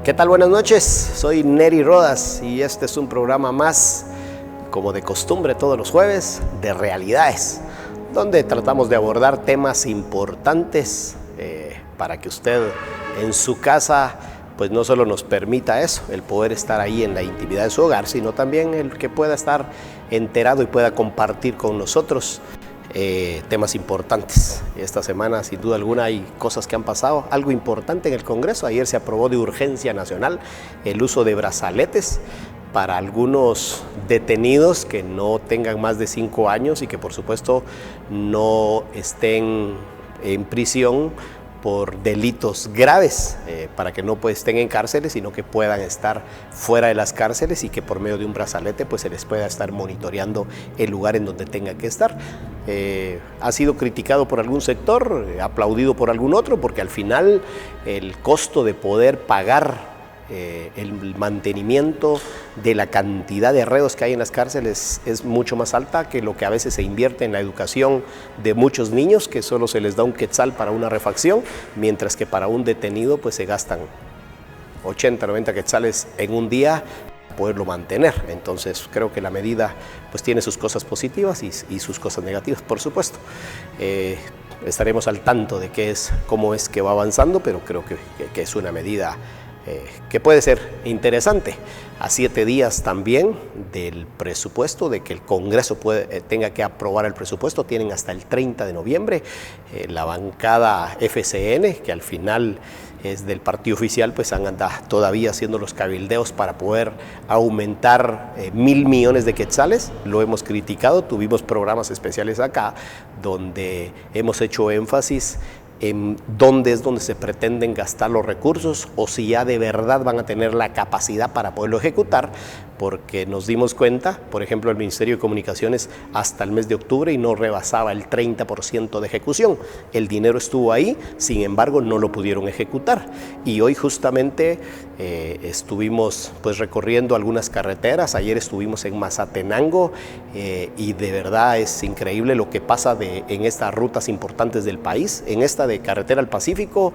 ¿Qué tal? Buenas noches, soy Neri Rodas y este es un programa más, como de costumbre todos los jueves, de realidades, donde tratamos de abordar temas importantes para que usted en su casa pues no solo nos permita eso, el poder estar ahí en la intimidad de su hogar, sino también el que pueda estar enterado y pueda compartir con nosotros temas importantes. Esta semana, sin duda alguna, hay cosas que han pasado. Algo importante en el Congreso. Ayer se aprobó de urgencia nacional el uso de brazaletes para algunos detenidos que no tengan más de 5 años y que, por supuesto, no estén en prisión por delitos graves, para que no estén en cárceles, sino que puedan estar fuera de las cárceles y que por medio de un brazalete pues se les pueda estar monitoreando el lugar en donde tenga que estar. Ha sido criticado por algún sector, aplaudido por algún otro, porque al final el costo de poder pagar el mantenimiento de la cantidad de reos que hay en las cárceles es mucho más alta que lo que a veces se invierte en la educación de muchos niños, que solo se les da un quetzal para una refacción, mientras que para un detenido pues se gastan 80, 90 quetzales en un día para poderlo mantener. Entonces creo que la medida pues tiene sus cosas positivas y sus cosas negativas, por supuesto. Estaremos al tanto de cómo es que va avanzando, pero creo que es una medida que puede ser interesante. A 7 días también del presupuesto, de que el Congreso tenga que aprobar el presupuesto, tienen hasta el 30 de noviembre. La bancada FCN, que al final es del partido oficial, pues anda todavía haciendo los cabildeos para poder aumentar 1.000 millones de quetzales. Lo hemos criticado, tuvimos programas especiales acá donde hemos hecho énfasis en dónde es donde se pretenden gastar los recursos o si ya de verdad van a tener la capacidad para poderlo ejecutar, porque nos dimos cuenta, por ejemplo, el Ministerio de Comunicaciones hasta el mes de octubre y no rebasaba el 30% de ejecución. El dinero estuvo ahí, sin embargo no lo pudieron ejecutar. Y hoy justamente estuvimos pues recorriendo algunas carreteras. Ayer estuvimos en Mazatenango y de verdad es increíble lo que pasa en estas rutas importantes del país. En esta de Carretera al Pacífico,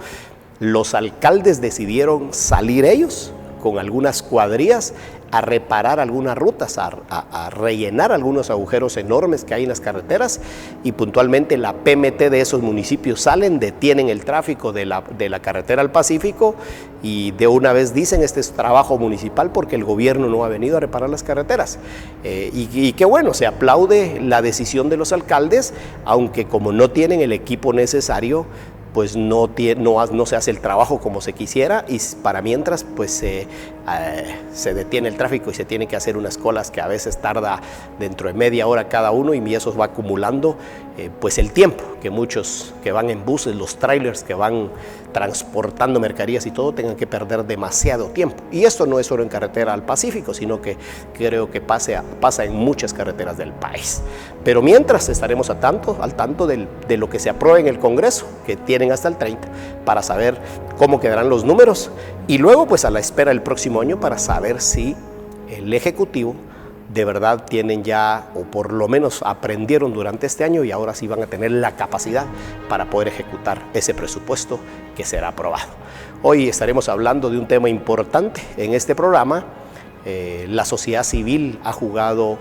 los alcaldes decidieron salir ellos con algunas cuadrillas a reparar algunas rutas, a rellenar algunos agujeros enormes que hay en las carreteras, y puntualmente la PMT de esos municipios salen, detienen el tráfico de la carretera al Pacífico y de una vez dicen: este es trabajo municipal porque el gobierno no ha venido a reparar las carreteras. Y qué bueno, se aplaude la decisión de los alcaldes, aunque como no tienen el equipo necesario, pues no se hace el trabajo como se quisiera, y para mientras pues se detiene el tráfico y se tiene que hacer unas colas que a veces tarda dentro de media hora cada uno, y eso va acumulando pues el tiempo que muchos que van en buses, los trailers que van transportando mercaderías y todo, tengan que perder demasiado tiempo. Y esto no es solo en Carretera al Pacífico, sino que creo que pasa en muchas carreteras del país. Pero mientras estaremos al tanto de lo que se apruebe en el Congreso, que tienen hasta el 30, para saber cómo quedarán los números, y luego pues a la espera del próximo año para saber si el Ejecutivo de verdad tienen ya, o por lo menos aprendieron durante este año y ahora sí van a tener la capacidad para poder ejecutar ese presupuesto que será aprobado. Hoy estaremos hablando de un tema importante en este programa. La sociedad civil ha jugado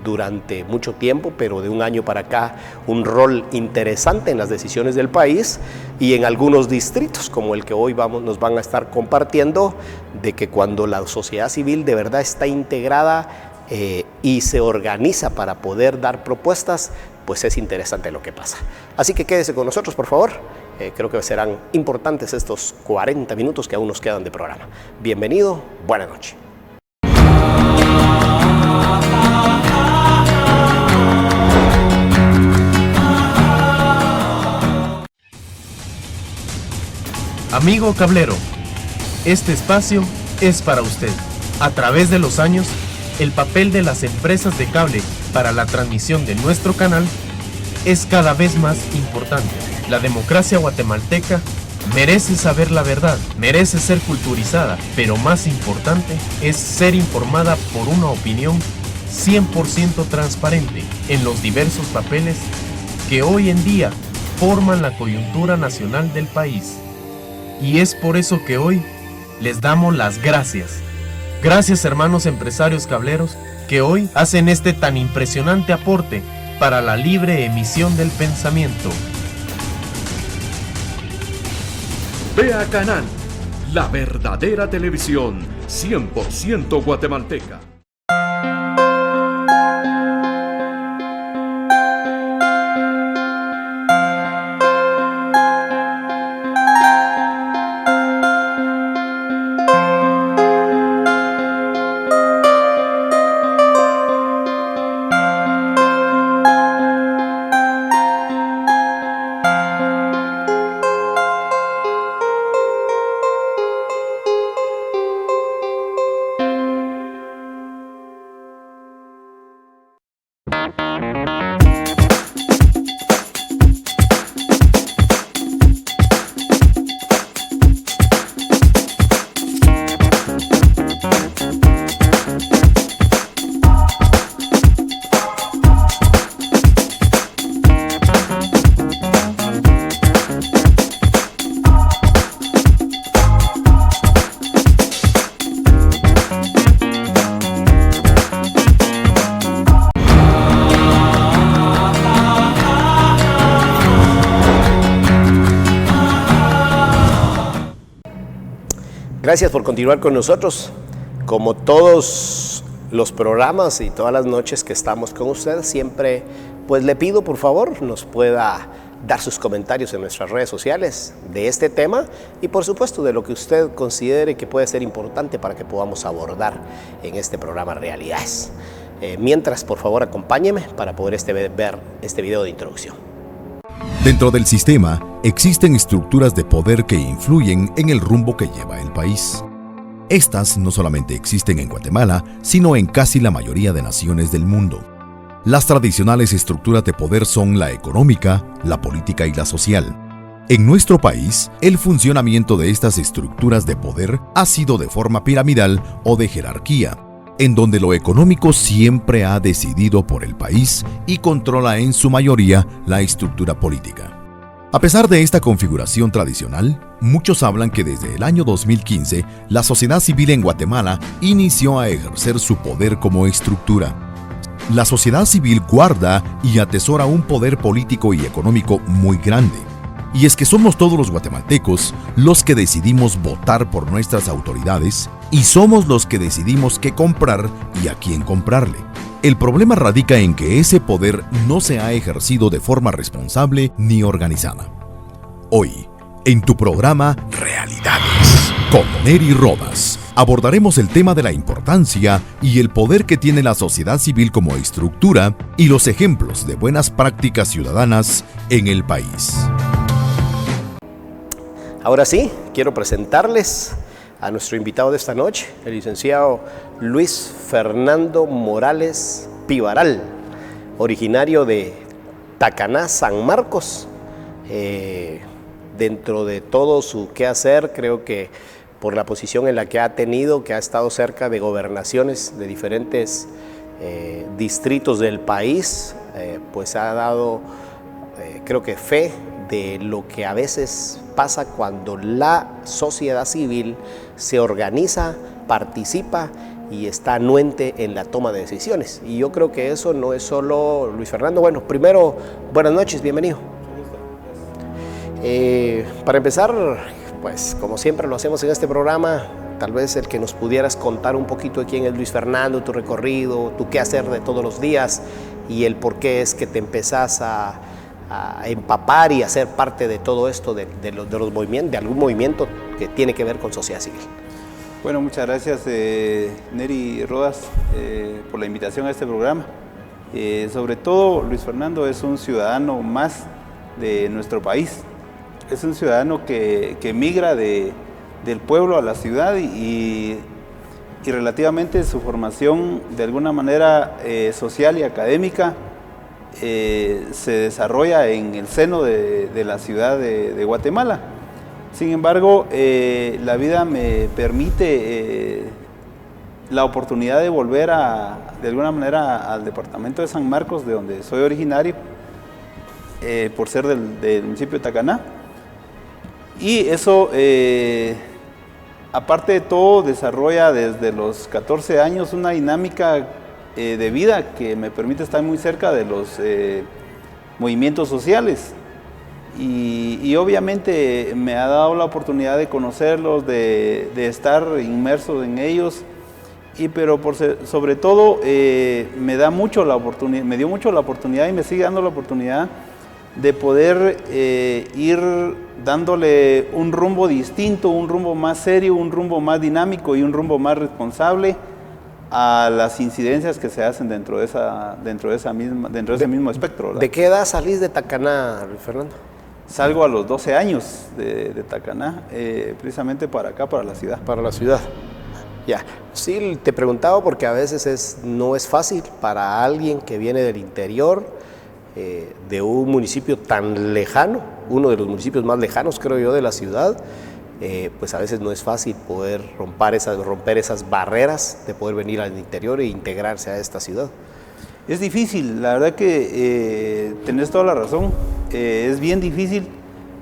durante mucho tiempo, pero de un año para acá, un rol interesante en las decisiones del país y en algunos distritos, como el que hoy nos van a estar compartiendo, de que cuando la sociedad civil de verdad está integrada y se organiza para poder dar propuestas, pues es interesante lo que pasa. Así que quédese con nosotros, por favor. Creo que serán importantes estos 40 minutos que aún nos quedan de programa. Bienvenido, buena noche. Amigo cablero, este espacio es para usted. A través de los años, el papel de las empresas de cable para la transmisión de nuestro canal es cada vez más importante. La democracia guatemalteca merece saber la verdad, merece ser culturizada, pero más importante es ser informada por una opinión 100% transparente en los diversos papeles que hoy en día forman la coyuntura nacional del país. Y es por eso que hoy les damos las gracias. Gracias, hermanos empresarios cableros, que hoy hacen este tan impresionante aporte para la libre emisión del pensamiento. Vea Canal, la verdadera televisión 100% guatemalteca. Gracias por continuar con nosotros. Como todos los programas y todas las noches que estamos con usted, siempre pues le pido por favor nos pueda dar sus comentarios en nuestras redes sociales de este tema y por supuesto de lo que usted considere que puede ser importante para que podamos abordar en este programa Realidades. Mientras, por favor, acompáñeme para poder ver este video de introducción. Dentro del sistema existen estructuras de poder que influyen en el rumbo que lleva el país. Estas no solamente existen en Guatemala, sino en casi la mayoría de naciones del mundo. Las tradicionales estructuras de poder son la económica, la política y la social. En nuestro país, el funcionamiento de estas estructuras de poder ha sido de forma piramidal o de jerarquía, en donde lo económico siempre ha decidido por el país y controla en su mayoría la estructura política. A pesar de esta configuración tradicional, muchos hablan que desde el año 2015 la sociedad civil en Guatemala inició a ejercer su poder como estructura. La sociedad civil guarda y atesora un poder político y económico muy grande. Y es que somos todos los guatemaltecos los que decidimos votar por nuestras autoridades y somos los que decidimos qué comprar y a quién comprarle. El problema radica en que ese poder no se ha ejercido de forma responsable ni organizada. Hoy, en tu programa Realidades, con Neri Rodas, abordaremos el tema de la importancia y el poder que tiene la sociedad civil como estructura y los ejemplos de buenas prácticas ciudadanas en el país. Ahora sí, quiero presentarles a nuestro invitado de esta noche, el licenciado Luis Fernando Morales Pivaral, originario de Tacaná, San Marcos. Dentro de todo su quehacer, creo que por la posición en la que ha tenido, que ha estado cerca de gobernaciones de diferentes distritos del país, pues ha dado, creo que fe de lo que a veces pasa cuando la sociedad civil se organiza, participa y está anuente en la toma de decisiones. Y yo creo que eso no es solo Luis Fernando. Bueno, primero, buenas noches, bienvenido. Para empezar, pues como siempre lo hacemos en este programa, tal vez el que nos pudieras contar un poquito de quién es Luis Fernando, tu recorrido, tu quehacer de todos los días y el por qué es que te empezás a empapar y a ser parte de todo esto, de los movimientos, de algún movimiento que tiene que ver con sociedad civil. Bueno, muchas gracias Neri Rodas por la invitación a este programa. Sobre todo, Luis Fernando es un ciudadano más de nuestro país. Es un ciudadano que migra del pueblo a la ciudad y relativamente su formación de alguna manera social y académica se desarrolla en el seno de la ciudad de Guatemala. Sin embargo, la vida me permite la oportunidad de volver de alguna manera al departamento de San Marcos, de donde soy originario, por ser del municipio de Tacaná. Y eso aparte de todo, desarrolla desde los 14 años una dinámica de vida que me permite estar muy cerca de los movimientos sociales. Y obviamente me ha dado la oportunidad de conocerlos, de estar inmerso en ellos, pero sobre todo me dio mucho la oportunidad y me sigue dando la oportunidad de poder ir dándole un rumbo distinto, un rumbo más serio, un rumbo más dinámico y un rumbo más responsable a las incidencias que se hacen dentro de ese mismo espectro, ¿verdad? ¿De qué edad salís de Tacaná, Luis Fernando? Salgo a los 12 años de Tacaná, precisamente para acá, para la ciudad. Para la ciudad. Ya. Sí, te preguntaba porque a veces no es fácil para alguien que viene del interior, de un municipio tan lejano, uno de los municipios más lejanos, creo yo, de la ciudad, pues a veces no es fácil poder romper esas barreras de poder venir al interior e integrarse a esta ciudad. Es difícil, la verdad que tenés toda la razón, es bien difícil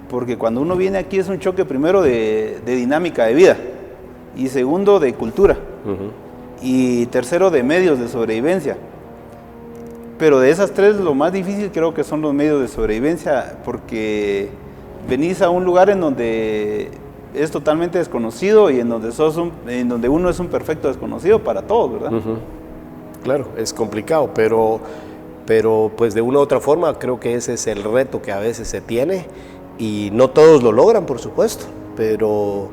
porque cuando uno viene aquí es un choque primero de dinámica de vida y segundo de cultura y tercero de medios de sobrevivencia. Pero de esas tres lo más difícil creo que son los medios de sobrevivencia porque venís a un lugar en donde es totalmente desconocido y en donde uno es un perfecto desconocido para todos, ¿verdad? Claro, es complicado, pero pues de una u otra forma creo que ese es el reto que a veces se tiene y no todos lo logran, por supuesto, pero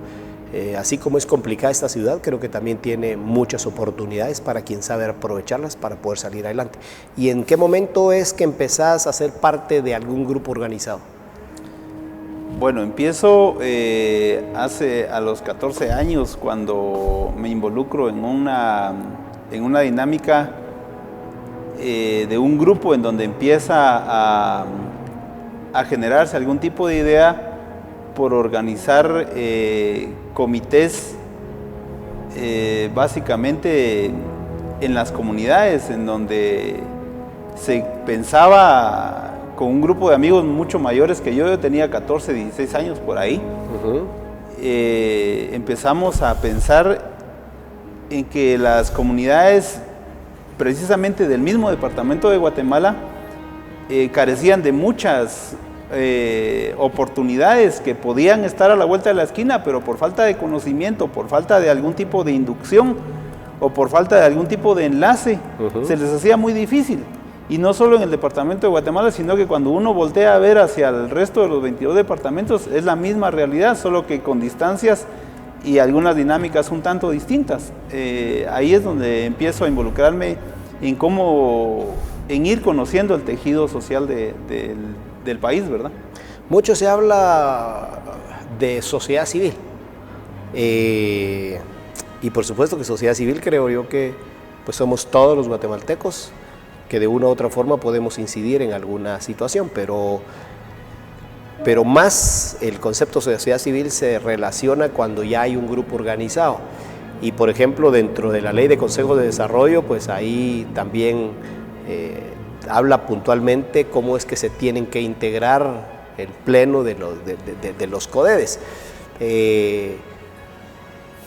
así como es complicada esta ciudad, creo que también tiene muchas oportunidades para quien sabe aprovecharlas para poder salir adelante. ¿Y en qué momento es que empezás a ser parte de algún grupo organizado? Bueno, empiezo a los 14 años cuando me involucro en una dinámica de un grupo en donde empieza a generarse algún tipo de idea por organizar comités básicamente en las comunidades en donde se pensaba con un grupo de amigos mucho mayores que yo tenía 14, 16 años por ahí, empezamos a pensar en que las comunidades precisamente del mismo departamento de Guatemala carecían de muchas oportunidades que podían estar a la vuelta de la esquina, pero por falta de conocimiento, por falta de algún tipo de inducción o por falta de algún tipo de enlace, se les hacía muy difícil. Y no solo en el departamento de Guatemala, sino que cuando uno voltea a ver hacia el resto de los 22 departamentos, es la misma realidad, solo que con distancias y algunas dinámicas un tanto distintas. Ahí es donde empiezo a involucrarme en ir conociendo el tejido social del país, ¿verdad? Mucho se habla de sociedad civil. Y por supuesto que sociedad civil creo yo que pues somos todos los guatemaltecos que de una u otra forma podemos incidir en alguna situación, pero más el concepto de sociedad civil se relaciona cuando ya hay un grupo organizado. Y por ejemplo, dentro de la ley de consejos de desarrollo, pues ahí también habla puntualmente cómo es que se tienen que integrar el pleno de los CODEDES.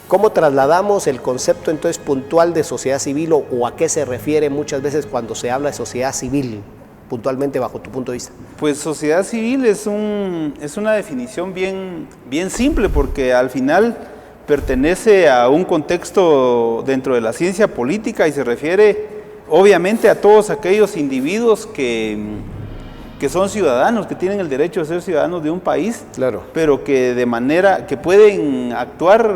¿Cómo trasladamos el concepto entonces puntual de sociedad civil o a qué se refiere muchas veces cuando se habla de sociedad civil, puntualmente bajo tu punto de vista? Pues sociedad civil es una definición bien simple porque al final pertenece a un contexto dentro de la ciencia política y se refiere obviamente a todos aquellos individuos que son ciudadanos, que tienen el derecho de ser ciudadanos de un país, claro, pero que de manera que pueden actuar,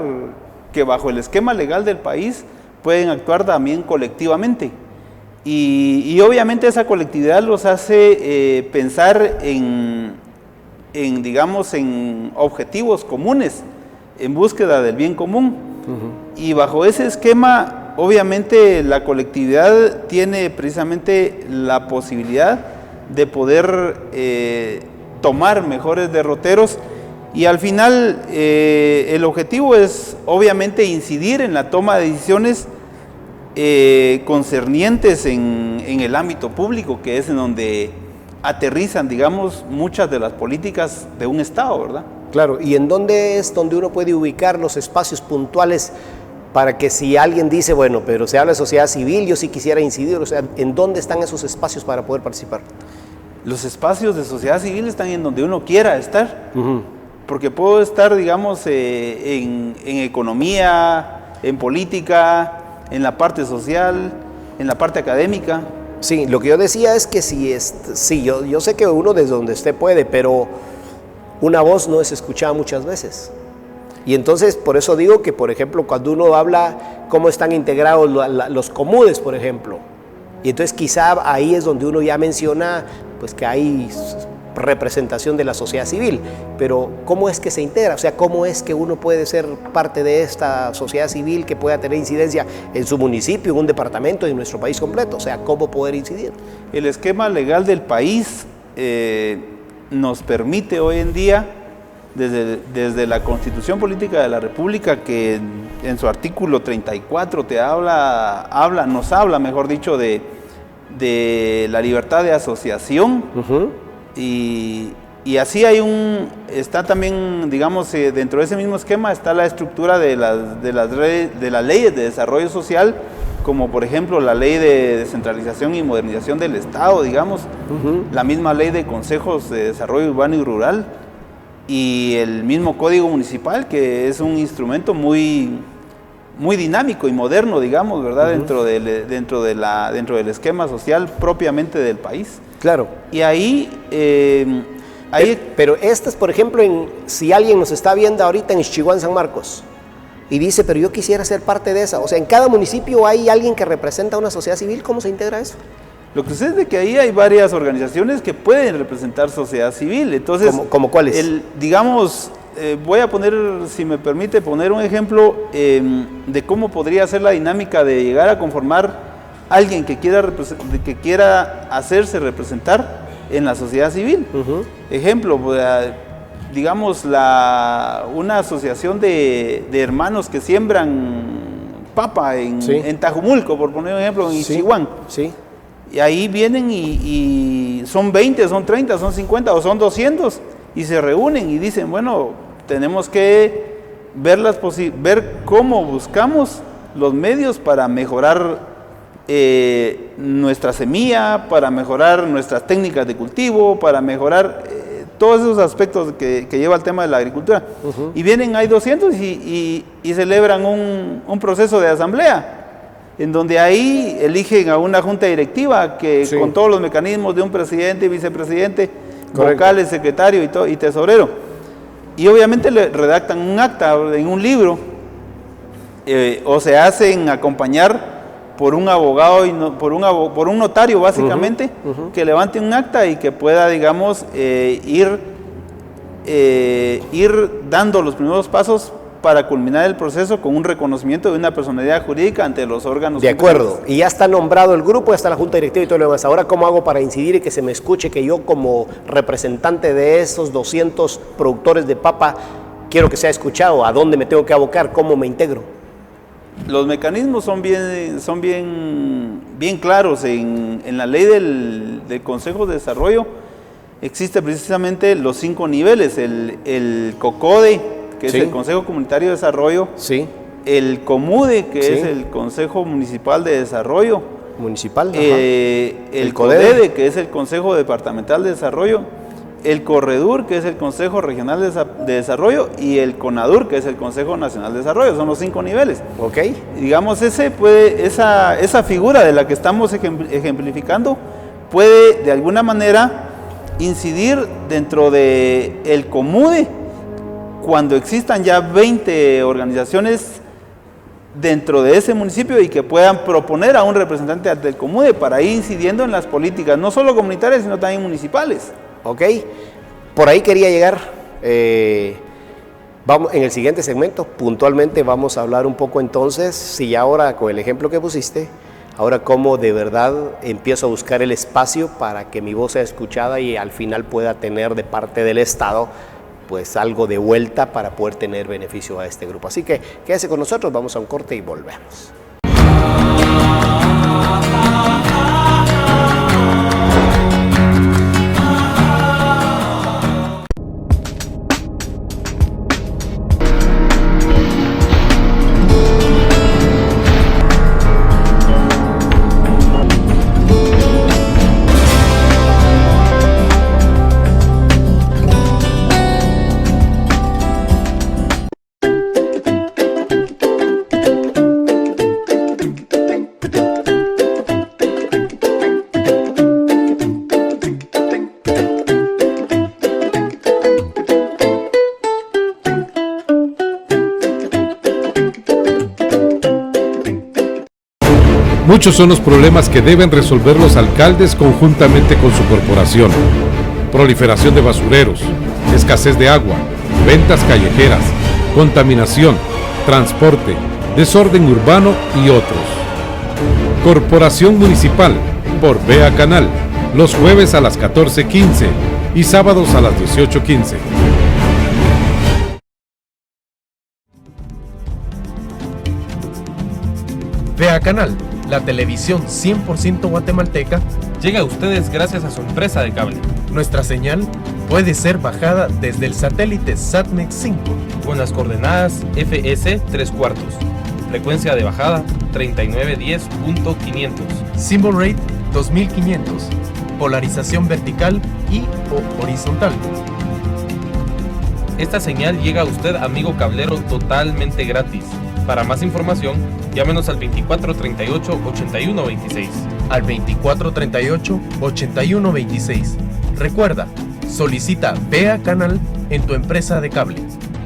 que bajo el esquema legal del país pueden actuar también colectivamente. Y obviamente esa colectividad los hace pensar en objetivos comunes, en búsqueda del bien común. Y bajo ese esquema, obviamente la colectividad tiene precisamente la posibilidad de poder tomar mejores derroteros y al final el objetivo es obviamente incidir en la toma de decisiones concernientes en el ámbito público, que es en donde aterrizan, digamos, muchas de las políticas de un Estado, ¿verdad? Claro, ¿y en dónde es donde uno puede ubicar los espacios puntuales para que si alguien dice, bueno, pero se habla de sociedad civil, yo sí quisiera incidir, o sea, ¿en dónde están esos espacios para poder participar? Los espacios de sociedad civil están en donde uno quiera estar, porque puedo estar, digamos, en economía, en política, en la parte social, en la parte académica. Sí, lo que yo decía es que sí, yo sé que uno desde donde esté puede, pero una voz no es escuchada muchas veces. Y entonces, por eso digo que, por ejemplo, cuando uno habla cómo están integrados los comudes, por ejemplo, y entonces quizá ahí es donde uno ya menciona pues que hay representación de la sociedad civil, pero ¿cómo es que se integra? O sea, ¿cómo es que uno puede ser parte de esta sociedad civil que pueda tener incidencia en su municipio, en un departamento y en nuestro país completo? O sea, ¿cómo poder incidir? El esquema legal del país nos permite hoy en día, desde la Constitución Política de la República, que en su artículo 34 nos habla, mejor dicho, de la libertad de asociación, y así está también, digamos, dentro de ese mismo esquema está la estructura de las leyes de desarrollo social, como por ejemplo la ley de descentralización y modernización del Estado, digamos, la misma ley de consejos de desarrollo urbano y rural, y el mismo código municipal, que es un instrumento muy dinámico y moderno, digamos, ¿verdad? Dentro del esquema social propiamente del país. Claro. Y ahí... pero estas, por ejemplo, si alguien nos está viendo ahorita en Ixchihuán, San Marcos, y dice, pero yo quisiera ser parte de esa, o sea, en cada municipio hay alguien que representa a una sociedad civil, ¿cómo se integra eso? Lo que sucede es que ahí hay varias organizaciones que pueden representar sociedad civil. Entonces, ¿Cómo cuáles? Digamos, voy a poner, si me permite, poner un ejemplo de cómo podría ser la dinámica de llegar a conformar alguien que quiera hacerse representar en la sociedad civil. Ejemplo, digamos, una asociación de hermanos que siembran papa en Tajumulco, por poner un ejemplo, en Ixchihuán. Sí. Y ahí vienen y son 20, son 30, son 50 o son 200 y se reúnen y dicen, bueno, tenemos que ver cómo buscamos los medios para mejorar nuestra semilla, para mejorar nuestras técnicas de cultivo, para mejorar todos esos aspectos que lleva el tema de la agricultura. Y vienen, hay 200 y celebran un proceso de asamblea, en donde ahí eligen a una junta directiva que con todos los mecanismos de un presidente, vicepresidente, vocales, secretario y tesorero. Y obviamente le redactan un acta en un libro, o se hacen acompañar por un abogado, por un notario básicamente, que levante un acta y que pueda, digamos, ir dando los primeros pasos para culminar el proceso con un reconocimiento de una personalidad jurídica ante los órganos. De acuerdo, y ya está nombrado el grupo, ya está la junta directiva y todo lo demás. Ahora, ¿cómo hago para incidir y que se me escuche que yo, como representante de esos 200 productores de papa, quiero que sea escuchado? ¿A dónde me tengo que abocar? ¿Cómo me integro? Los mecanismos son bien claros. En la ley del Consejo de Desarrollo existe precisamente los 5 niveles, el COCODE, que es el Consejo Comunitario de Desarrollo, el COMUDE, que es el Consejo Municipal de Desarrollo, el CODEDE, que es el Consejo Departamental de Desarrollo, el CORREDUR, que es el Consejo Regional de Desarrollo, y el CONADUR, que es el Consejo Nacional de Desarrollo. Son los 5 niveles. Digamos, esa figura de la que estamos ejemplificando puede de alguna manera incidir dentro del COMUDE, cuando existan ya 20 organizaciones dentro de ese municipio y que puedan proponer a un representante del COMUDE para ir incidiendo en las políticas, no solo comunitarias, sino también municipales. Por ahí quería llegar. Vamos, en el siguiente segmento, puntualmente, vamos a hablar un poco entonces, si ahora con el ejemplo que pusiste, ahora cómo de verdad empiezo a buscar el espacio para que mi voz sea escuchada y al final pueda tener de parte del Estado pues algo de vuelta para poder tener beneficio a este grupo. Así que quédese con nosotros, vamos a un corte y volvemos. Muchos son los problemas que deben resolver los alcaldes conjuntamente con su corporación. Proliferación de basureros, escasez de agua, ventas callejeras, contaminación, transporte, desorden urbano y otros. Corporación Municipal, por Vea Canal, los jueves a las 14:15 y sábados a las 18:15. Vea Canal, la televisión 100% guatemalteca, llega a ustedes gracias a su empresa de cable. Nuestra señal puede ser bajada desde el satélite Satmex 5 con las coordenadas FS 3/4, frecuencia de bajada 3910.500, symbol rate 2500, polarización vertical y o horizontal. Esta señal llega a usted, amigo cablero, totalmente gratis. Para más información, llámenos al 2438 8126. Al 2438 8126. Recuerda, solicita Vea Canal en tu empresa de cable.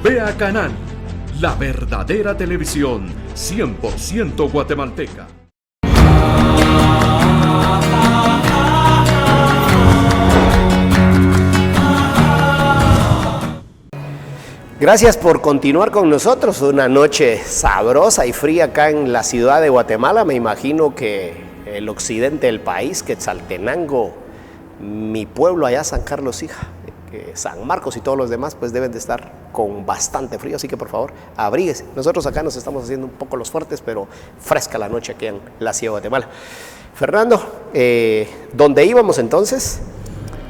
Vea Canal, la verdadera televisión 100% guatemalteca. Gracias por continuar con nosotros. Una noche sabrosa y fría acá en la ciudad de Guatemala. Me imagino que el occidente del país, Quetzaltenango, mi pueblo allá, San Carlos Hija, San Marcos y todos los demás, pues deben de estar con bastante frío, así que por favor, abríguese. Nosotros acá nos estamos haciendo un poco los fuertes, pero fresca la noche aquí en la ciudad de Guatemala. Fernando, ¿dónde íbamos entonces?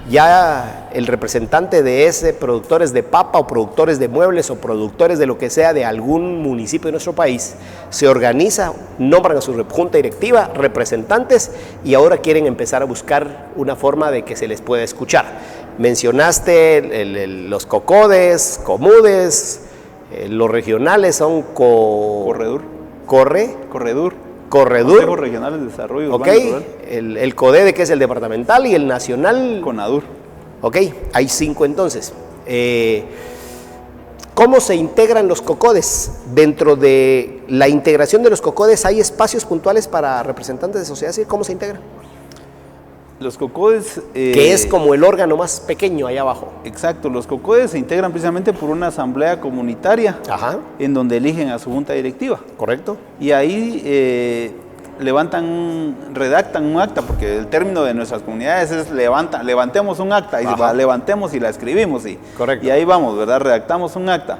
Ya el representante de ese, productores de papa o productores de muebles o productores de lo que sea de algún municipio de nuestro país, se organiza, nombran a su junta directiva, representantes, y ahora quieren empezar a buscar una forma de que se les pueda escuchar. Mencionaste los cocodes, comudes, los regionales son Corredor. Consejos Regionales de Desarrollo Ok, Urbano, el CODEDE, que es el departamental, y el nacional. CONADUR. Ok, hay 5 entonces. ¿Cómo se integran los COCODES? Dentro de la integración de los COCODES, ¿hay espacios puntuales para representantes de sociedad civil? ¿Cómo se integran? Los COCODES... que es como el órgano más pequeño allá abajo. Exacto, los COCODES se integran precisamente por una asamblea comunitaria. Ajá. En donde eligen a su junta directiva. Correcto. Y ahí redactan un acta, porque el término de nuestras comunidades es levantemos un acta, y levantemos y la escribimos. Correcto. Y ahí vamos, ¿verdad? Redactamos un acta.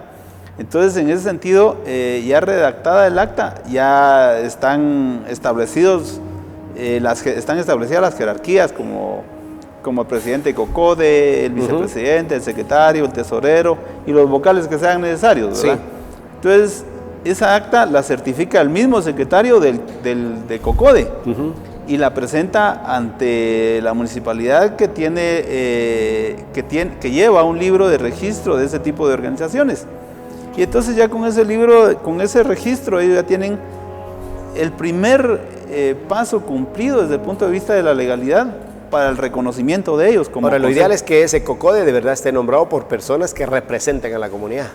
Entonces, en ese sentido, ya redactada el acta, ya están establecidas las jerarquías como el presidente de COCODE, el vicepresidente, el secretario, el tesorero y los vocales que sean necesarios, ¿verdad? Sí. Entonces, esa acta la certifica el mismo secretario de COCODE y la presenta ante la municipalidad que lleva un libro de registro de ese tipo de organizaciones. Y entonces ya con ese libro, con ese registro, ellos ya tienen el primer paso cumplido desde el punto de vista de la legalidad para el reconocimiento de ellos. Ahora, lo ideal es que ese COCODE de verdad esté nombrado por personas que representen a la comunidad.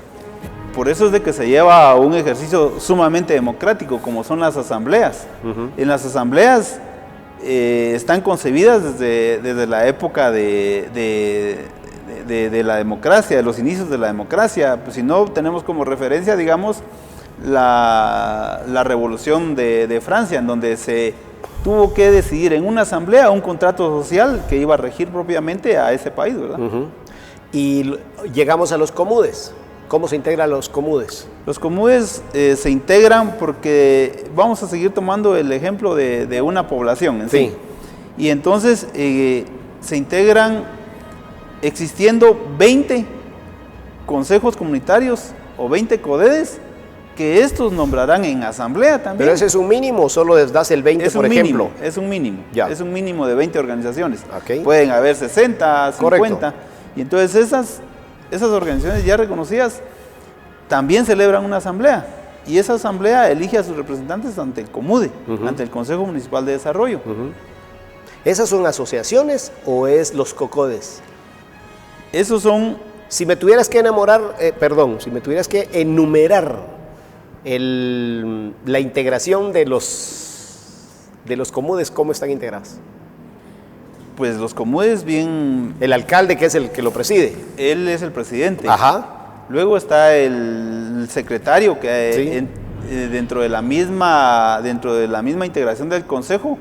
Por eso es de que se lleva a un ejercicio sumamente democrático, como son las asambleas. En las asambleas están concebidas desde la época de la democracia, de los inicios de la democracia. Pues si no, tenemos como referencia, digamos, la revolución de Francia, en donde se tuvo que decidir en una asamblea un contrato social que iba a regir propiamente a ese país, ¿verdad? Y llegamos a los comudes. ¿Cómo se integran los comudes? Los comudes se integran porque vamos a seguir tomando el ejemplo de una población en sí. Y entonces se integran existiendo 20 consejos comunitarios o 20 CODEDES que estos nombrarán en asamblea también. ¿Pero ese es un mínimo o solo das el 20, por ejemplo? Es un mínimo, ya. Es un mínimo de 20 organizaciones. Okay. Pueden haber 60, 50. Correcto. Y entonces esas organizaciones ya reconocidas también celebran una asamblea. Y esa asamblea elige a sus representantes ante el COMUDE, ante el Consejo Municipal de Desarrollo. ¿Esas son asociaciones o es los COCODES? Esos son... Si me tuvieras que si me tuvieras que enumerar la integración de los de los comudes, ¿cómo están integrados? Pues los comudes bien... El alcalde, que es el que lo preside. Él es el presidente. Ajá. Luego está el secretario, que Sí. Dentro de la misma integración del consejo,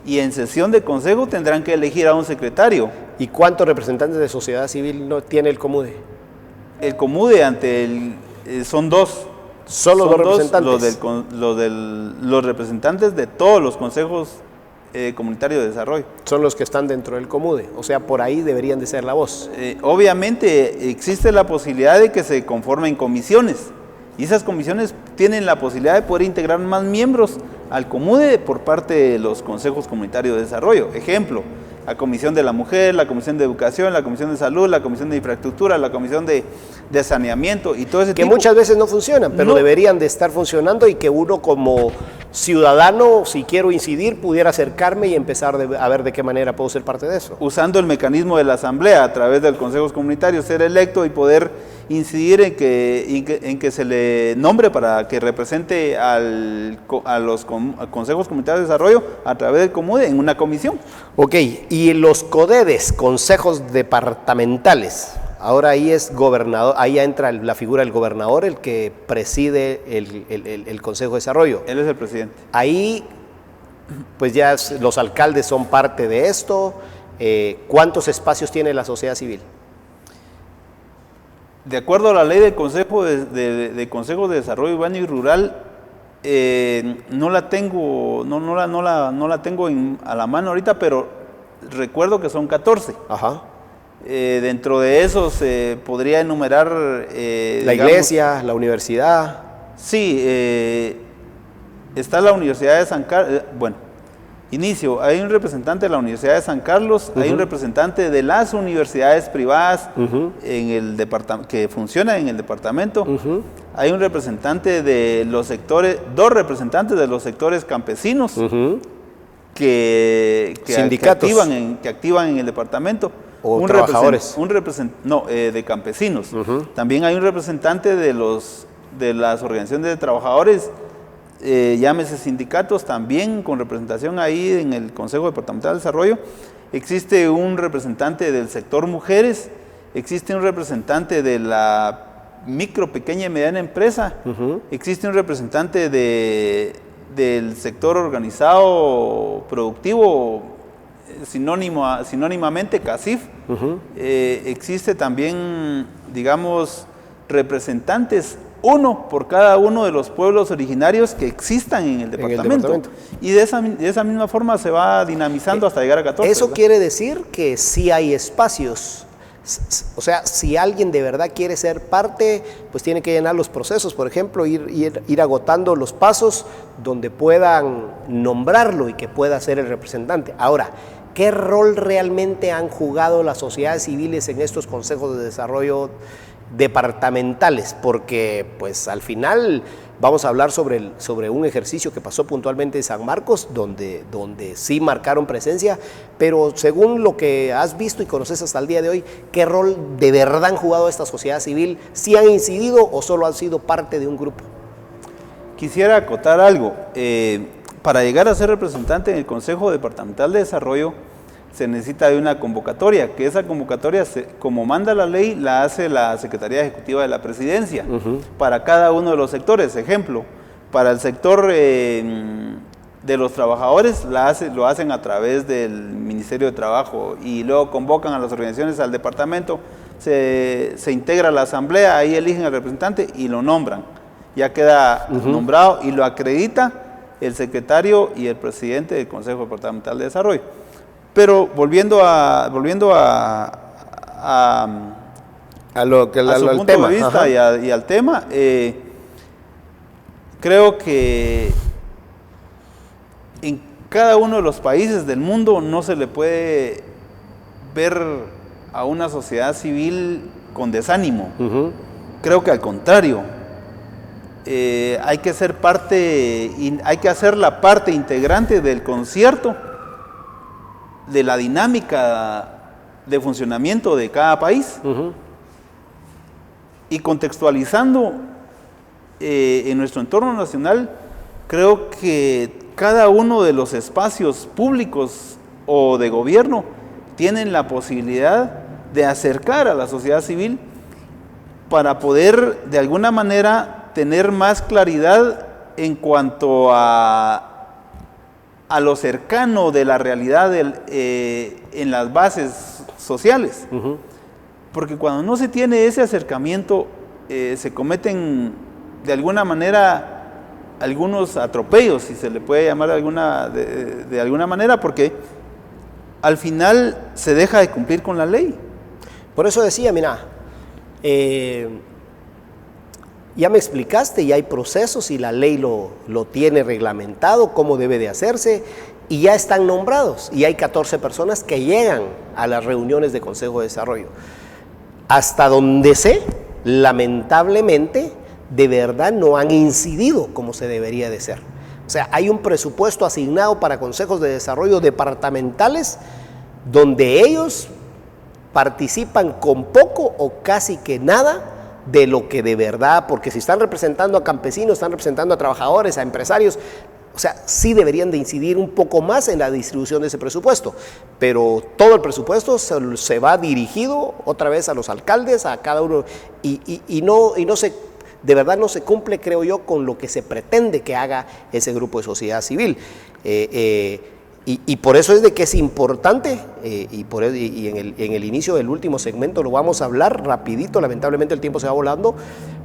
y en sesión de consejo tendrán que elegir a un secretario. ¿Y cuántos representantes de sociedad civil no tiene el comude? El comude son dos. Solo dos representantes. Los representantes de todos los consejos comunitarios de desarrollo. Son los que están dentro del comude, o sea, por ahí deberían de ser la voz. Obviamente existe la posibilidad de que se conformen comisiones, y esas comisiones tienen la posibilidad de poder integrar más miembros al comude por parte de los consejos comunitarios de desarrollo. Ejemplo, la Comisión de la Mujer, la Comisión de Educación, la Comisión de Salud, la Comisión de Infraestructura, la Comisión de Saneamiento y todo ese tipo. Que muchas veces no funcionan, pero No. deberían de estar funcionando, y que uno como ciudadano, si quiero incidir, pudiera acercarme y empezar a ver de qué manera puedo ser parte de eso. Usando el mecanismo de la asamblea a través de los consejos comunitarios, ser electo y poder incidir en que se le nombre para que represente a los consejos comunitarios de desarrollo a través del comude en una comisión. Ok, y los CODEDES, consejos departamentales, ahora ahí es gobernador, ahí ya entra la figura del gobernador, el que preside el Consejo de Desarrollo. Él es el presidente. Ahí, pues ya los alcaldes son parte de esto. ¿Cuántos espacios tiene la sociedad civil? De acuerdo a la ley del Consejo de Consejos de Desarrollo Urbano y Rural, no la tengo a la mano ahorita, pero recuerdo que son 14. Ajá. Dentro de esos se podría enumerar... La iglesia, la universidad. Sí, está la Universidad de San Carlos. Inicio, hay un representante de la Universidad de San Carlos, hay un representante de las universidades privadas en el que funcionan en el departamento, hay un representante de los sectores, dos representantes de los sectores campesinos que activan en el departamento. O trabajadores. De campesinos. También hay un representante de las organizaciones de trabajadores, llámese sindicatos, también con representación ahí en el Consejo Departamental de Desarrollo. Existe un representante del sector mujeres, existe un representante de la micro, pequeña y mediana empresa, existe un representante del sector organizado productivo, sinónimamente CACIF. Existe también, digamos, representantes, uno por cada uno de los pueblos originarios que existan en el departamento. Y de esa misma forma se va dinamizando hasta llegar a 14. Eso ¿verdad? quiere decir que sí hay espacios. O sea, si alguien de verdad quiere ser parte, pues tiene que llenar los procesos, por ejemplo, ir agotando los pasos donde puedan nombrarlo y que pueda ser el representante. Ahora, ¿qué rol realmente han jugado las sociedades civiles en estos consejos de desarrollo departamentales? Porque pues al final vamos a hablar sobre un ejercicio que pasó puntualmente en San Marcos, donde sí marcaron presencia, pero según lo que has visto y conoces hasta el día de hoy, ¿qué rol de verdad han jugado esta sociedad civil? ¿Sí han incidido o solo han sido parte de un grupo? Quisiera acotar algo. Para llegar a ser representante en el Consejo Departamental de Desarrollo se necesita de una convocatoria, que esa convocatoria, como manda la ley, la hace la Secretaría Ejecutiva de la Presidencia para cada uno de los sectores. Ejemplo, para el sector de los trabajadores lo hacen a través del Ministerio de Trabajo y luego convocan a las organizaciones al departamento, se integra la asamblea, ahí eligen al representante y lo nombran. Ya queda nombrado y lo acredita el secretario y el presidente del Consejo Departamental de Desarrollo. Pero volviendo a lo que su punto tema. de vista y al tema, creo que en cada uno de los países del mundo no se le puede ver a una sociedad civil con desánimo. Creo que al contrario, hay que ser parte, hay que hacer la parte integrante del concierto de la dinámica de funcionamiento de cada país y contextualizando en nuestro entorno nacional. Creo que cada uno de los espacios públicos o de gobierno tienen la posibilidad de acercar a la sociedad civil para poder de alguna manera tener más claridad en cuanto a lo cercano de la realidad en las bases sociales. Porque cuando no se tiene ese acercamiento, se cometen de alguna manera algunos atropellos, si se le puede llamar de alguna manera, porque al final se deja de cumplir con la ley. Por eso decía, mira, ya me explicaste, ya hay procesos y la ley lo tiene reglamentado, cómo debe de hacerse, y ya están nombrados, y hay 14 personas que llegan a las reuniones de Consejo de Desarrollo. Hasta donde sé, lamentablemente, de verdad no han incidido como se debería de ser. O sea, hay un presupuesto asignado para consejos de desarrollo departamentales donde ellos participan con poco o casi que nada de lo que de verdad, porque si están representando a campesinos, están representando a trabajadores, a empresarios, o sea, sí deberían de incidir un poco más en la distribución de ese presupuesto, pero todo el presupuesto se va dirigido otra vez a los alcaldes, a cada uno, y no se, de verdad no se cumple, creo yo, con lo que se pretende que haga ese grupo de sociedad civil. Y por eso es de que es importante, y en el inicio del último segmento lo vamos a hablar rapidito, lamentablemente el tiempo se va volando,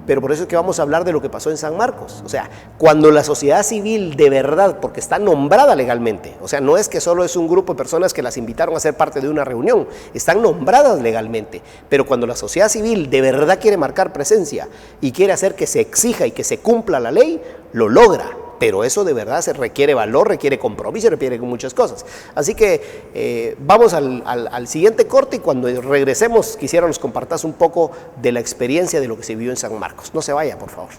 pero por eso es que vamos a hablar de lo que pasó en San Marcos. O sea, cuando la sociedad civil de verdad, porque está nombrada legalmente, o sea, no es que solo es un grupo de personas que las invitaron a ser parte de una reunión, están nombradas legalmente, pero cuando la sociedad civil de verdad quiere marcar presencia y quiere hacer que se exija y que se cumpla la ley, lo logra. Pero eso de verdad se requiere valor, requiere compromiso, requiere muchas cosas. Así que vamos al siguiente corte, y cuando regresemos quisiera nos compartas un poco de la experiencia de lo que se vivió en San Marcos. No se vaya, por favor.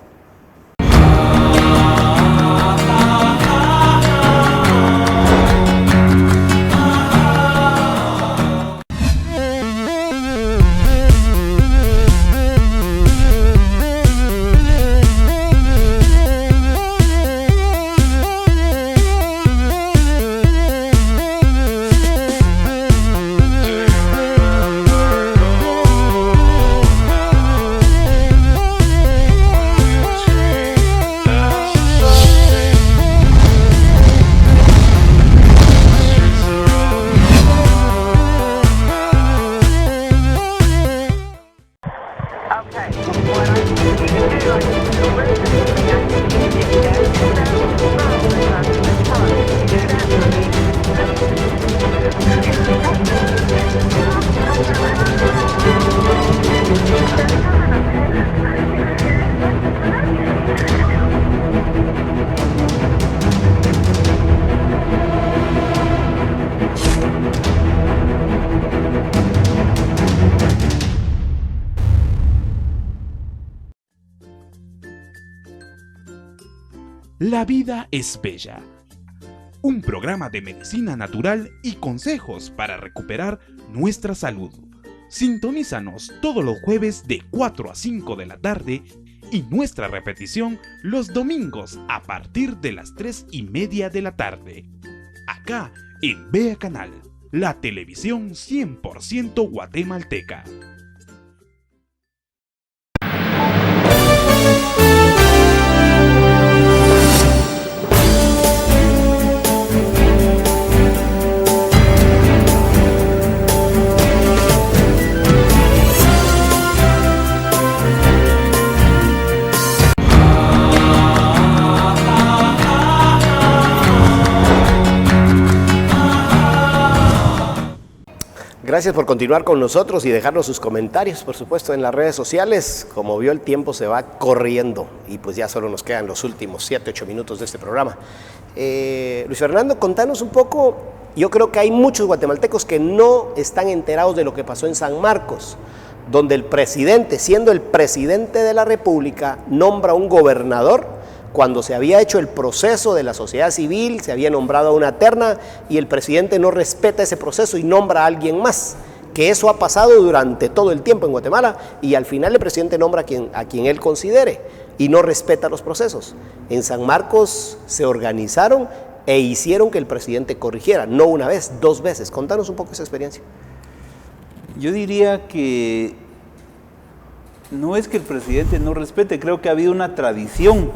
La vida es bella. Un programa de medicina natural y consejos para recuperar nuestra salud. Sintonízanos todos los jueves de 4 a 5 de la tarde y nuestra repetición los domingos a partir de las 3:30 de la tarde. Acá en Vea Canal, la televisión 100% guatemalteca. Gracias por continuar con nosotros y dejarnos sus comentarios, por supuesto, en las redes sociales. Como vio, el tiempo se va corriendo y pues ya solo nos quedan los últimos 7-8 minutos de este programa. Luis Fernando, contanos un poco. Yo creo que hay muchos guatemaltecos que no están enterados de lo que pasó en San Marcos, donde el presidente, siendo el presidente de la República, nombra un gobernador cuando se había hecho el proceso de la sociedad civil, se había nombrado a una terna y el presidente no respeta ese proceso y nombra a alguien más. Que eso ha pasado durante todo el tiempo en Guatemala y al final el presidente nombra a quien él considere y no respeta los procesos. En San Marcos se organizaron e hicieron que el presidente corrigiera, no una vez, 2 veces. Contanos un poco esa experiencia. Yo diría que no es que el presidente no respete, creo que ha habido una tradición.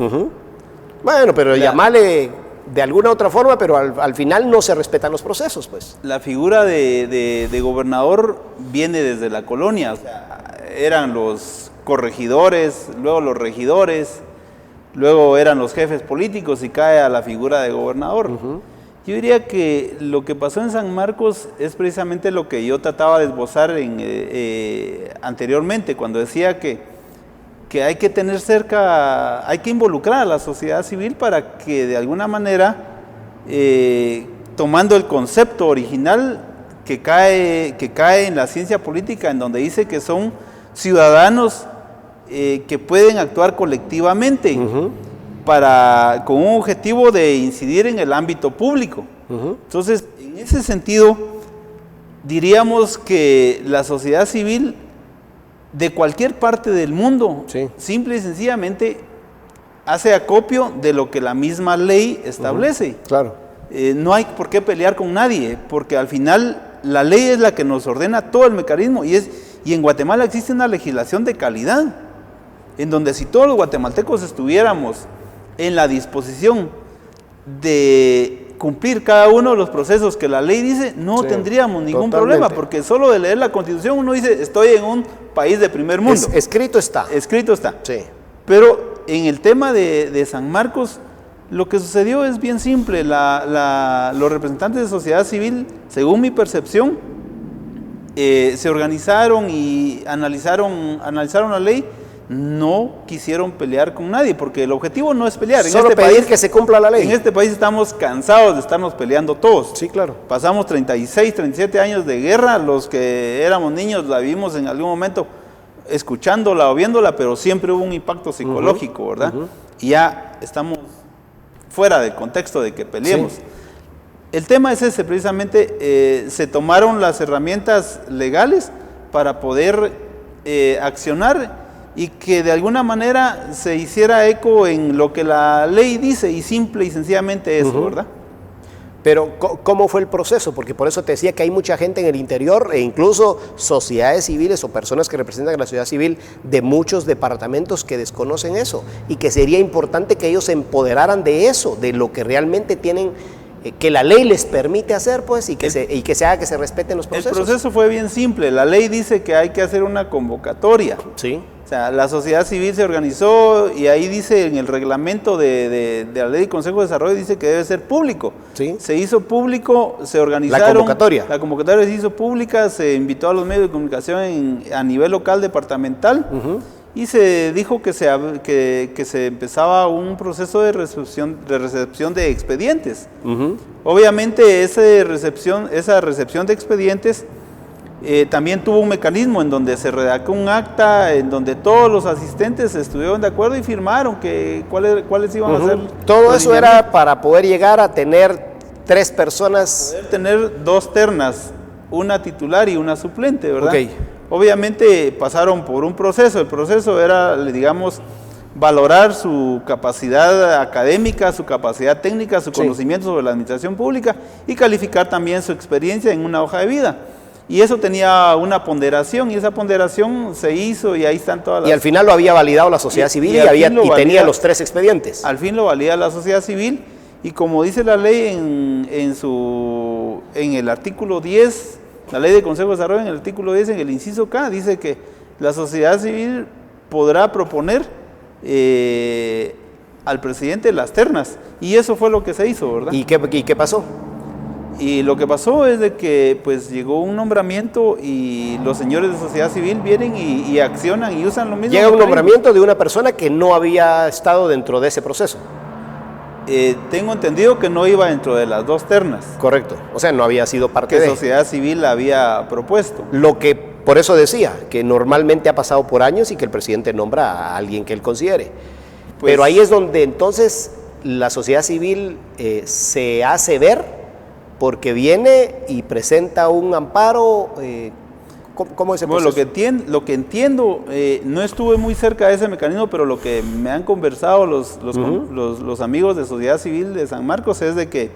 Bueno, pero llamarle de alguna otra forma, pero al final no se respetan los procesos, pues. La figura de gobernador viene desde la colonia, o sea, eran los corregidores, luego los regidores, luego eran los jefes políticos y cae a la figura de gobernador. Yo diría que lo que pasó en San Marcos es precisamente lo que yo trataba de esbozar anteriormente, cuando decía que hay que tener cerca, hay que involucrar a la sociedad civil para que de alguna manera, tomando el concepto original que cae en la ciencia política, en donde dice que son ciudadanos que pueden actuar colectivamente con un objetivo de incidir en el ámbito público. Entonces, en ese sentido, diríamos que la sociedad civil de cualquier parte del mundo, simple y sencillamente, hace acopio de lo que la misma ley establece. Claro. No hay por qué pelear con nadie, porque al final la ley es la que nos ordena todo el mecanismo, y en Guatemala existe una legislación de calidad, en donde si todos los guatemaltecos estuviéramos en la disposición de cumplir cada uno de los procesos que la ley dice, no tendríamos ningún problema, porque solo de leer la Constitución uno dice, estoy en un país de primer mundo. Escrito está. Escrito está. Sí. Pero en el tema de San Marcos, lo que sucedió es bien simple. Los representantes de sociedad civil, según mi percepción, se organizaron y analizaron la ley. No quisieron pelear con nadie, porque el objetivo no es pelear. Solo pedir que se cumpla la ley. En este país estamos cansados de estarnos peleando todos. Sí, claro. Pasamos 36, 37 años de guerra. Los que éramos niños la vimos en algún momento escuchándola o viéndola, pero siempre hubo un impacto psicológico, ¿verdad? Y ya estamos fuera del contexto de que peleemos. Sí. El tema es ese, precisamente, se tomaron las herramientas legales para poder accionar y que de alguna manera se hiciera eco en lo que la ley dice, y simple y sencillamente eso, ¿verdad? Pero, ¿cómo fue el proceso? Porque por eso te decía que hay mucha gente en el interior, e incluso sociedades civiles o personas que representan a la sociedad civil de muchos departamentos que desconocen eso, y que sería importante que ellos se empoderaran de eso, de lo que realmente tienen, que la ley les permite hacer, pues, y que se haga que se respeten los procesos. El proceso fue bien simple. La ley dice que hay que hacer una convocatoria. Sí. O sea, la sociedad civil se organizó, y ahí dice en el reglamento de la ley de Consejo de Desarrollo, dice que debe ser público. Sí. Se hizo público, se organizaron. La convocatoria. La convocatoria se hizo pública, se invitó a los medios de comunicación a nivel local, departamental, y se dijo que se empezaba un proceso de recepción de expedientes. Obviamente esa recepción de expedientes también tuvo un mecanismo en donde se redactó un acta, en donde todos los asistentes estuvieron de acuerdo y firmaron cuáles iban a ser. Todo eso era para poder llegar a tener 3 personas. Poder tener 2 ternas, una titular y una suplente, ¿verdad? Okay. Obviamente pasaron por un proceso. El proceso era, digamos, valorar su capacidad académica, su capacidad técnica, su conocimiento sobre la administración pública, y calificar también su experiencia en una hoja de vida. Y eso tenía una ponderación, y esa ponderación se hizo, y ahí están todas las... Y al final lo había validado la sociedad civil y tenía los 3 expedientes. Al fin lo valida la sociedad civil, y como dice la ley en el artículo 10, la ley de Consejo de Desarrollo, en el artículo 10, en el inciso K, dice que la sociedad civil podrá proponer al presidente las ternas, y eso fue lo que se hizo, ¿verdad? ¿Y qué pasó? Y lo que pasó es de que pues llegó un nombramiento, y los señores de sociedad civil vienen y accionan y usan lo mismo. Llega un nombramiento de una persona que no había estado dentro de ese proceso. Tengo entendido que no iba dentro de las 2 ternas. Correcto, o sea, no había sido parte que sociedad civil había propuesto. Lo que, por eso decía, que normalmente ha pasado por años y que el presidente nombra a alguien que él considere. Pues, pero ahí es donde entonces la sociedad civil se hace ver, porque viene y presenta un amparo ¿Cómo es ese Bueno, proceso? lo que entiendo, no estuve muy cerca de ese mecanismo, pero lo que me han conversado los amigos de Sociedad Civil de San Marcos es de que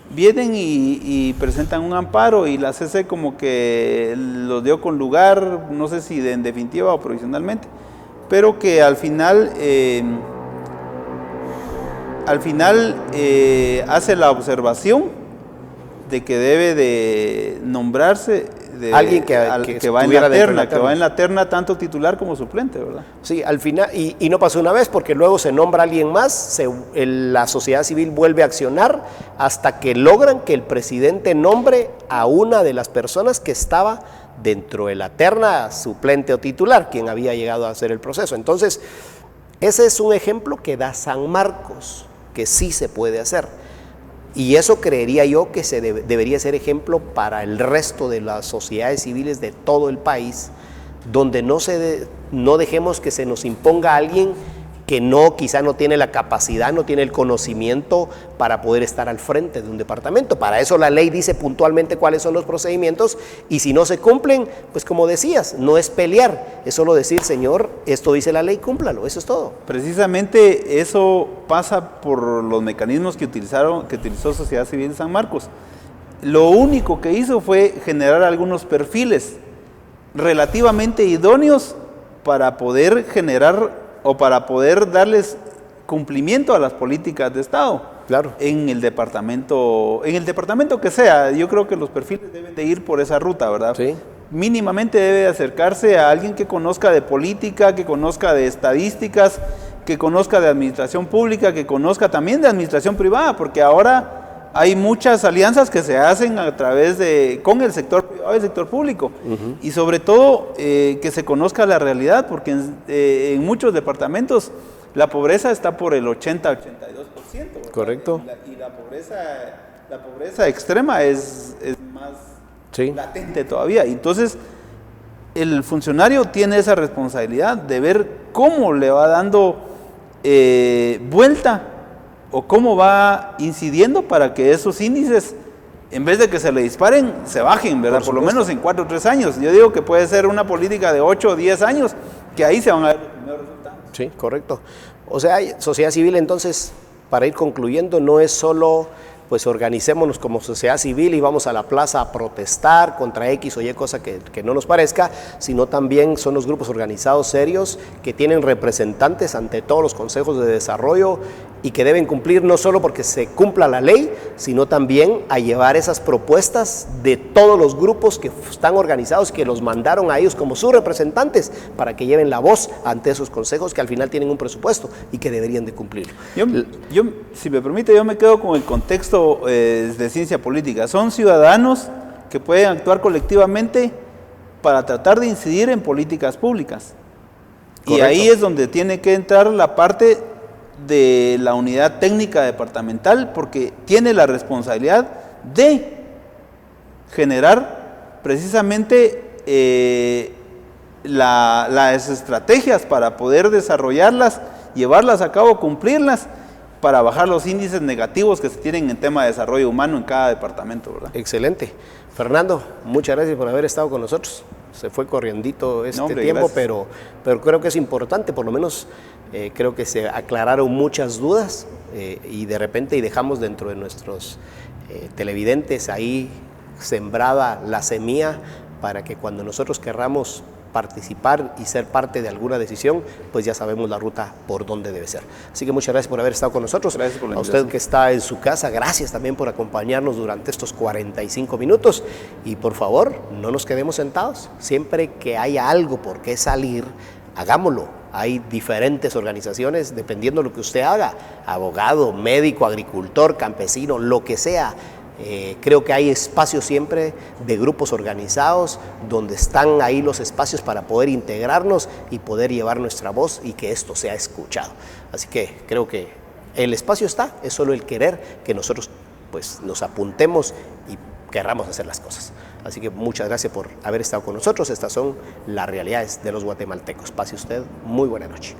vienen y presentan un amparo y la CC como que los dio con lugar, no sé si en definitiva o provisionalmente, pero que al final hace la observación de que debe de nombrarse alguien que va en la terna, que va en la terna tanto titular como suplente, ¿verdad? Sí, al final, y no pasó una vez, porque luego se nombra a alguien más, la sociedad civil vuelve a accionar hasta que logran que el presidente nombre a una de las personas que estaba dentro de la terna suplente o titular, quien había llegado a hacer el proceso. Entonces, ese es un ejemplo que da San Marcos, que sí se puede hacer. Y eso creería yo que debería ser ejemplo para el resto de las sociedades civiles de todo el país, donde no dejemos que se nos imponga alguien que quizá no tiene la capacidad, no tiene el conocimiento para poder estar al frente de un departamento. Para eso la ley dice puntualmente cuáles son los procedimientos, y si no se cumplen, pues como decías, no es pelear, es solo decir, señor, esto dice la ley, cúmplalo, eso es todo. Precisamente eso pasa por los mecanismos que utilizó Sociedad Civil de San Marcos. Lo único que hizo fue generar algunos perfiles relativamente idóneos para poder generar o para poder darles cumplimiento a las políticas de Estado. Claro. En el departamento que sea, yo creo que los perfiles deben de ir por esa ruta, ¿verdad? Sí. Mínimamente debe acercarse a alguien que conozca de política, que conozca de estadísticas, que conozca de administración pública, que conozca también de administración privada, porque ahora hay muchas alianzas que se hacen con el sector privado y el sector público. Y sobre todo que se conozca la realidad, porque en muchos departamentos la pobreza está por el 80-82%. ¿verdad? Correcto. Y la pobreza extrema es más latente todavía. Entonces, el funcionario tiene esa responsabilidad de ver cómo le va dando vuelta o cómo va incidiendo para que esos índices, en vez de que se le disparen, se bajen, ¿verdad? Por lo menos en 4 o 3 años. Yo digo que puede ser una política de 8 o 10 años, que ahí se van a ver los primeros resultados. Sí, correcto. O sea, sociedad civil, entonces, para ir concluyendo, no es solo, pues organicémonos como sociedad civil y vamos a la plaza a protestar contra X o Y cosa que no nos parezca, sino también son los grupos organizados serios que tienen representantes ante todos los consejos de desarrollo y que deben cumplir no solo porque se cumpla la ley, sino también a llevar esas propuestas de todos los grupos que están organizados, que los mandaron a ellos como sus representantes para que lleven la voz ante esos consejos que al final tienen un presupuesto y que deberían de cumplir. Yo, si me permite, yo me quedo con el contexto de ciencia política. Son ciudadanos que pueden actuar colectivamente para tratar de incidir en políticas públicas. Correcto. Y ahí es donde tiene que entrar la parte de la unidad técnica departamental, porque tiene la responsabilidad de generar precisamente las estrategias para poder desarrollarlas, llevarlas a cabo, cumplirlas, para bajar los índices negativos que se tienen en tema de desarrollo humano en cada departamento, ¿verdad? Excelente. Fernando, muchas gracias por haber estado con nosotros. Se fue corriendito tiempo, pero creo que es importante, por lo menos creo que se aclararon muchas dudas y de repente dejamos dentro de nuestros televidentes ahí sembrada la semilla para que cuando nosotros querramos participar y ser parte de alguna decisión, pues ya sabemos la ruta por dónde debe ser. Así que muchas gracias por haber estado con nosotros. Gracias por la invitación. A usted que está en su casa, gracias también por acompañarnos durante estos 45 minutos. Y por favor, no nos quedemos sentados. Siempre que haya algo por qué salir, hagámoslo. Hay diferentes organizaciones, dependiendo de lo que usted haga, abogado, médico, agricultor, campesino, lo que sea. Creo que hay espacios siempre de grupos organizados donde están ahí los espacios para poder integrarnos y poder llevar nuestra voz y que esto sea escuchado. Así que creo que el espacio está, es solo el querer que nosotros pues nos apuntemos y querramos hacer las cosas. Así que muchas gracias por haber estado con nosotros. Estas son las realidades de los guatemaltecos. Pase usted muy buena noche.